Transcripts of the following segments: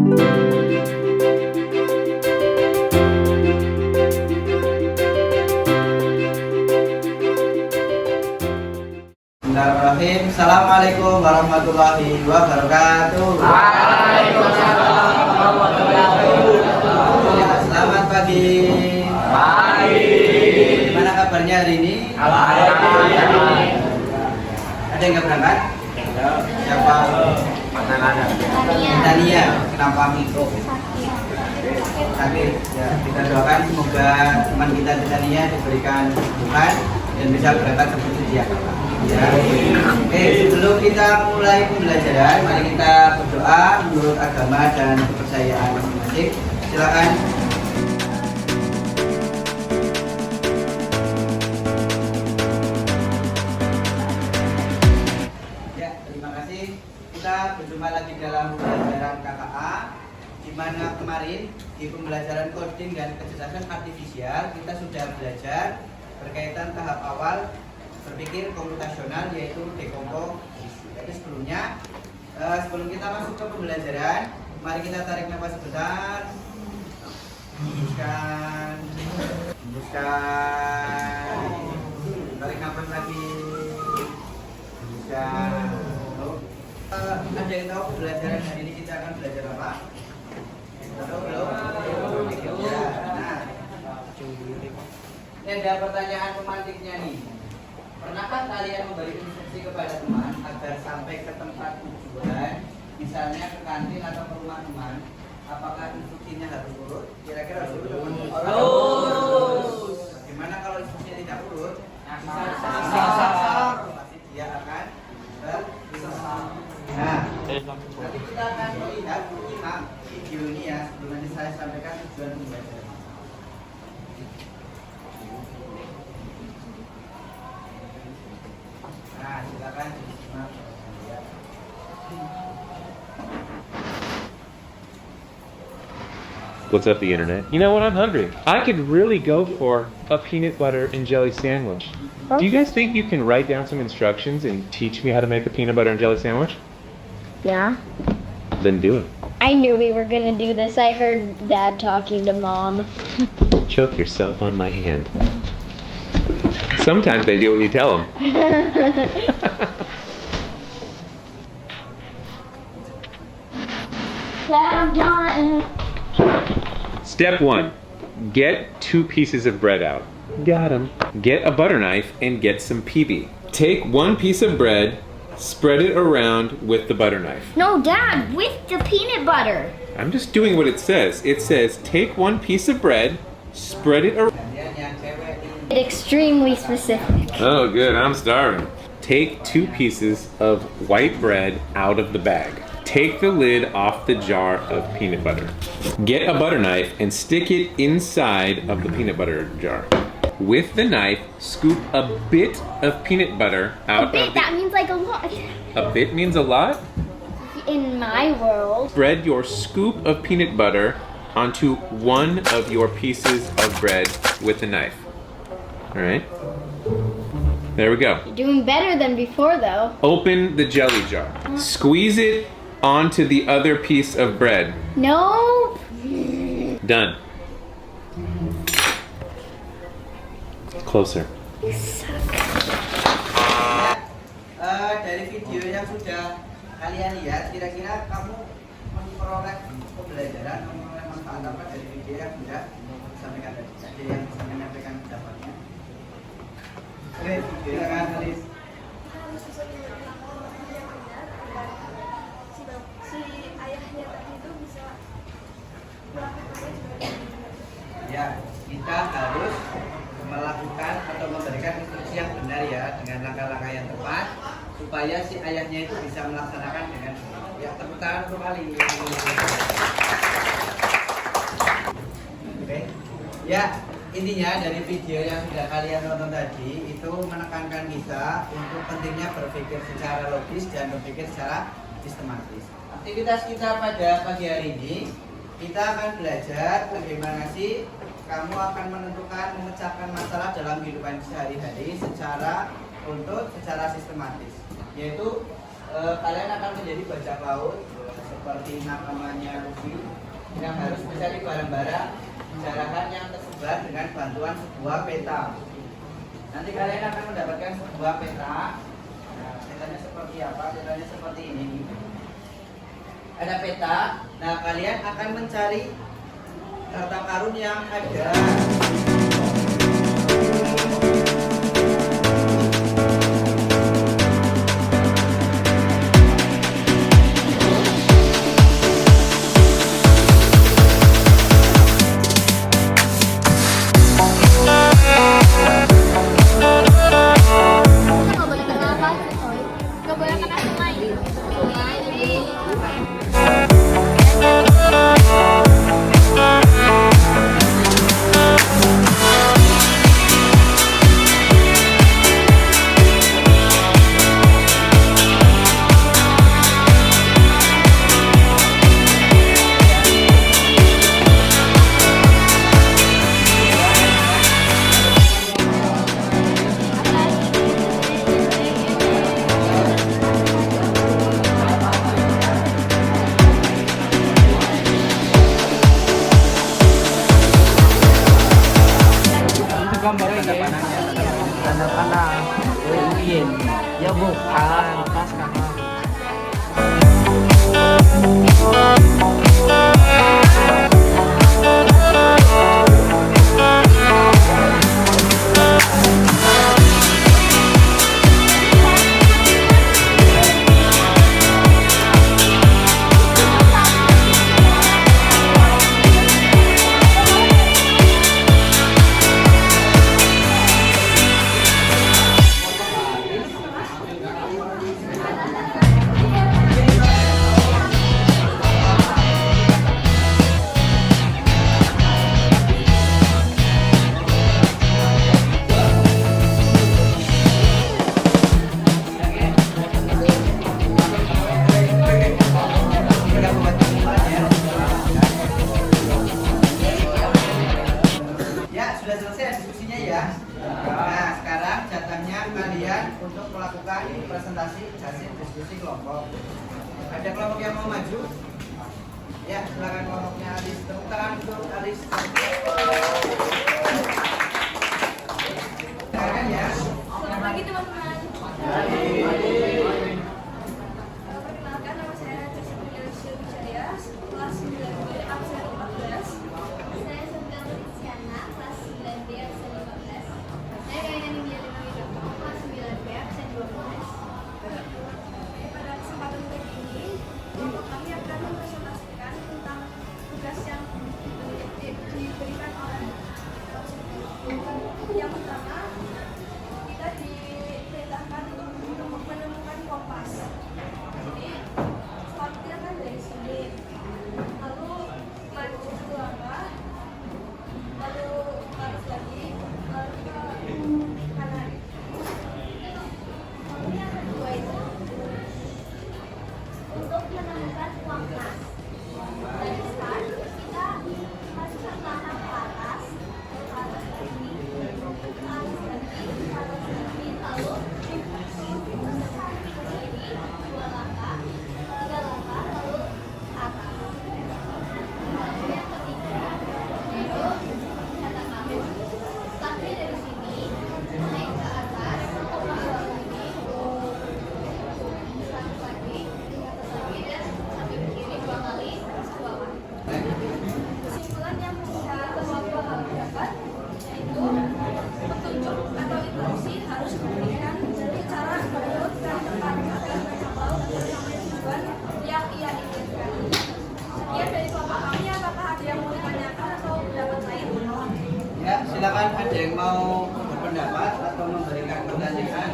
Bismillahirrahmanirrahim. Assalamualaikum warahmatullahi wabarakatuh. Waalaikumsalam warahmatullahi wabarakatuh. Ya, selamat pagi. Baik. Gimana kabarnya hari ini? Baik. Ada yang nggak berangkat? Siapa? Tania. Kenapa mikro? Sakit. Ya, kita doakan semoga teman kita Tania diberikan kesembuhan dan bisa berangkat seperti dia. Ya. Oke, sebelum kita mulai pembelajaran, mari kita berdoa menurut agama dan kepercayaan masing-masing. Silakan. Ya, terima kasih. Kita berjumpa lagi dalam pembelajaran KKA, di mana kemarin di pembelajaran coding dan kecerdasan artifisial kita sudah belajar berkaitan tahap awal berpikir komputasional, yaitu dekomposisi. Jadi sebelum kita masuk ke pembelajaran, mari kita tarik nafas sebentar, hembuskan, tarik nafas lagi, hembuskan. Ada yang tahu pembelajaran hari ini kita akan belajar apa? Belum? Ya. Nah, ini ada pertanyaan pemantiknya nih. Pernahkah kalian memberi instruksi kepada teman agar sampai ke tempat tujuan, misalnya ke kantin atau ke rumah teman? Apakah instruksinya harus urut? Kira-kira harus urut? Harus. Gimana kalau instruksinya tidak urut? Pasti dia akan tersesat. Nah, nanti kita akan melihat video ini ya. Sebelum nanti saya sampaikan tujuan pembelajaran. Nah, silakan disimak. What's up, the internet? You know what? I'm hungry. I could really go for a peanut butter and jelly sandwich. Do you guys think you can write down some instructions and teach me how to make a peanut butter and jelly sandwich? Yeah. Then do it. I knew we were gonna do this. I heard Dad talking to Mom. Choke yourself on my hand. Sometimes they do what you tell them. Step 1. Get 2 pieces of bread out. Got 'em. Get a butter knife and get some PB. Take 1 piece of bread, spread it around with the butter knife. No, Dad, with the peanut butter. I'm just doing what it says. It says take 1 piece of bread, spread it around. Extremely specific. Oh, good. I'm starving. Take 2 pieces of white bread out of the bag. Take the lid off the jar of peanut butter. Get a butter knife and stick it inside of the peanut butter jar. With the knife, scoop a bit of peanut butter out of the... That means like a lot. A bit means a lot? In my world. Spread your scoop of peanut butter onto 1 of your pieces of bread with the knife. All right. There we go. You're doing better than before, though. Open the jelly jar. Squeeze it onto the other piece of bread. No. Done. Closer. Dari video yang sudah kalian lihat, kira-kira kamu memperoleh pembelajaran, memperoleh manfaat apa dari video yang sudah disampaikan tadi? Ada yang bisa menyampaikan pendapatnya? Oke, silakan Alis. Ya, kita harus melakukan atau memberikan instruksi yang benar ya, dengan langkah-langkah yang tepat supaya si ayahnya itu bisa melaksanakan dengan ya. Tepuk tangan untuk Ali. Oke. Ya, intinya dari video yang sudah kalian tonton tadi itu menekankan kita untuk pentingnya berpikir secara logis dan berpikir secara sistematis. Aktivitas kita pada pagi hari ini, kita akan belajar bagaimana sih kamu akan menentukan memecahkan masalah dalam kehidupan sehari-hari secara runtut, secara sistematis. Yaitu kalian akan menjadi bajak laut seperti namanya Luffy yang harus mencari barang-barang jarahan yang tersebar dengan bantuan sebuah peta. Nanti kalian akan mendapatkan sebuah peta. Nah, petanya seperti apa? Petanya seperti ini. Ada peta. Nah, kalian akan mencari harta karun yang ada. Gak boleh kena sungai. Tanda panah. Win. Ya bukan. Pas kakak. Ya, sudah selesai diskusinya ya. Nah, sekarang jatahnya kalian untuk melakukan presentasi hasil diskusi kelompok. Ada kelompok yang mau maju? Ya, silakan kelompoknya Alis. Tepuk tangan untuk Alis. Silakan ya. Selamat pagi teman-teman. Perkenalkan, nama saya Trisna Yusuf Jaya, kelas 9B absen 14. Saya Sofia Luciana, kelas 9B absen 15. Saya Kaina Nindya Lima Widodo, kelas 9B absen 12. Pada kesempatan kali ini, kelompok kami akan mempresentasikan tentang tugas yang diberikan oleh yang pertama, kita diperintahkan untuk menemukan kompas. Jadi, start kita kan dari sini, lalu maju satu langkah, lalu lurus lagi, lalu ke kanan. Lalu yang kedua itu untuk menemukan uang emas. Dari start kita masukkan langkah ke atas lagi, lalu samping ke sini 2 langkah, 3 langkah, lalu atas. Lalu yang ketiga yaitu kata kamu start dari sini naik ke atas, bawah lagi, satu lagi, dan sampai ke kiri 2 kali, terus ke bawah. Kesimpulan yang bisa kelompok dapat yaitu petunjuk atau instruksi harus diberikan secara menurut dan tepat agar mereka tahu dan sampai tujuan yang ia inginkan. Sekian dari kelompok kami, apakah ada yang mau ditanyakan atau pendapat lain? Ya, silakan ada yang mau berpendapat atau memberikan pertanyaan.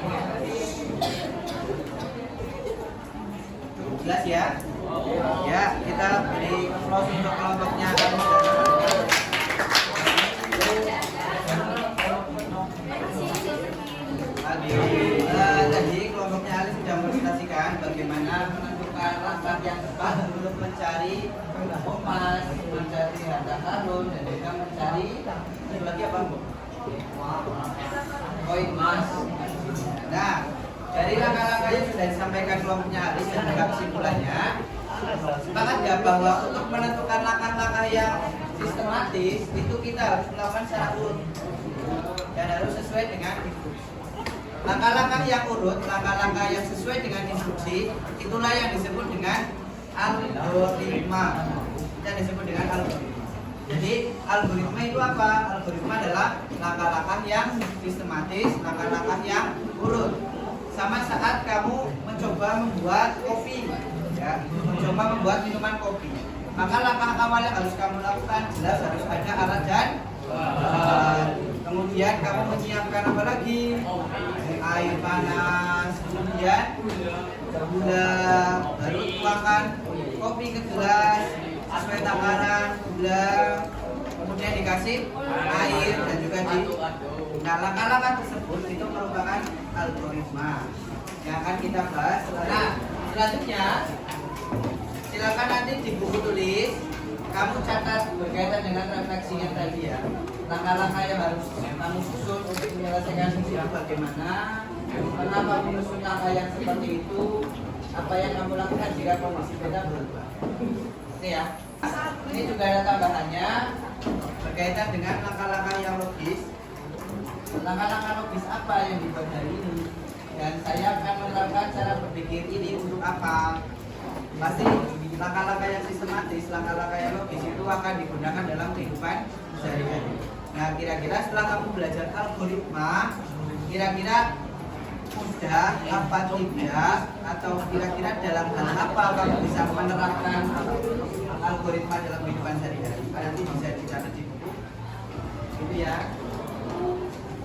Jelas ya? Ya, kita beri close untuk kelompoknya. Tadi kelompoknya Ali sudah mempresentasikan bagaimana menentukan langkah yang tepat untuk mencari kompas, mencari harta karun, dan juga mencari satu lagi apa, Bu? Koin emas. Nah, dari langkah-langkah yang sudah disampaikan kelompoknya Ali dan juga kesimpulannya, Sepakat nggak bahwa untuk menentukan langkah-langkah yang sistematis itu kita harus melakukan secara urut dan harus sesuai dengan instruksi. Langkah-langkah yang urut, langkah-langkah yang sesuai dengan instruksi, itulah yang disebut dengan algoritma. Yang disebut dengan algoritma. Jadi algoritma itu apa? Algoritma adalah langkah-langkah yang sistematis, langkah-langkah yang urut. Sama saat kamu mencoba membuat kopi, ya, mencoba membuat minuman kopi, maka langkah awal yang harus kamu lakukan jelas harus ada alat dan kemudian kamu menyiapkan apa lagi? Air panas, kemudian gula, baru tuangkan kopi ke gelas sesuai takaran gula, kemudian dikasih air dan juga diaduk. Nah, langkah-langkah tersebut itu merupakan algoritma yang akan kita bahas. Nah, selanjutnya silakan nanti di buku tulis kamu catat berkaitan dengan refleksi yang tadi ya. Langkah-langkah yang harus kamu susun untuk menyelesaikan misi itu bagaimana, kenapa menyusun langkah yang seperti itu, apa yang kamu lakukan jika kondisi beda berubah. Oke ya. Ini juga ada tambahannya berkaitan dengan langkah-langkah yang logis. Langkah-langkah logis apa yang dibuat hari ini? Dan saya akan menerapkan cara berpikir ini untuk apa? Pasti langkah-langkah yang sistematis, langkah-langkah yang logis itu akan digunakan dalam kehidupan sehari-hari. Nah, kira-kira setelah kamu belajar algoritma, kira-kira mudah apa tidak, atau kira-kira dalam hal apa kamu bisa menerapkan algoritma dalam kehidupan sehari-hari? Nanti bisa dicatat di buku. Gitu ya.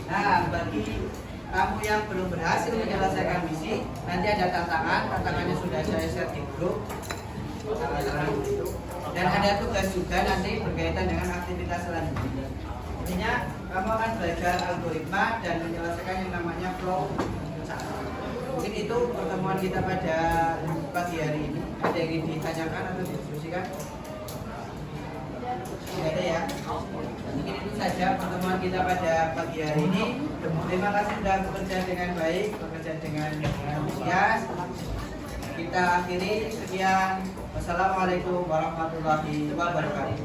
Nah, bagi kamu yang belum berhasil menyelesaikan misi, nanti ada tantangannya sudah saya share di grup. Dan ada tugas juga nanti berkaitan dengan aktivitas selanjutnya. Intinya kamu akan belajar algoritma dan menyelesaikan yang namanya flow chart. Mungkin itu pertemuan kita pada pagi hari ini. Ada yang ingin ditanyakan atau didiskusikan? Tidak ada ya. Mungkin itu saja pertemuan kita pada pagi hari ini. Terima kasih sudah bekerja dengan baik, bekerja dengan antusias. Kita akhiri sekian. Wassalamualaikum warahmatullahi wabarakatuh.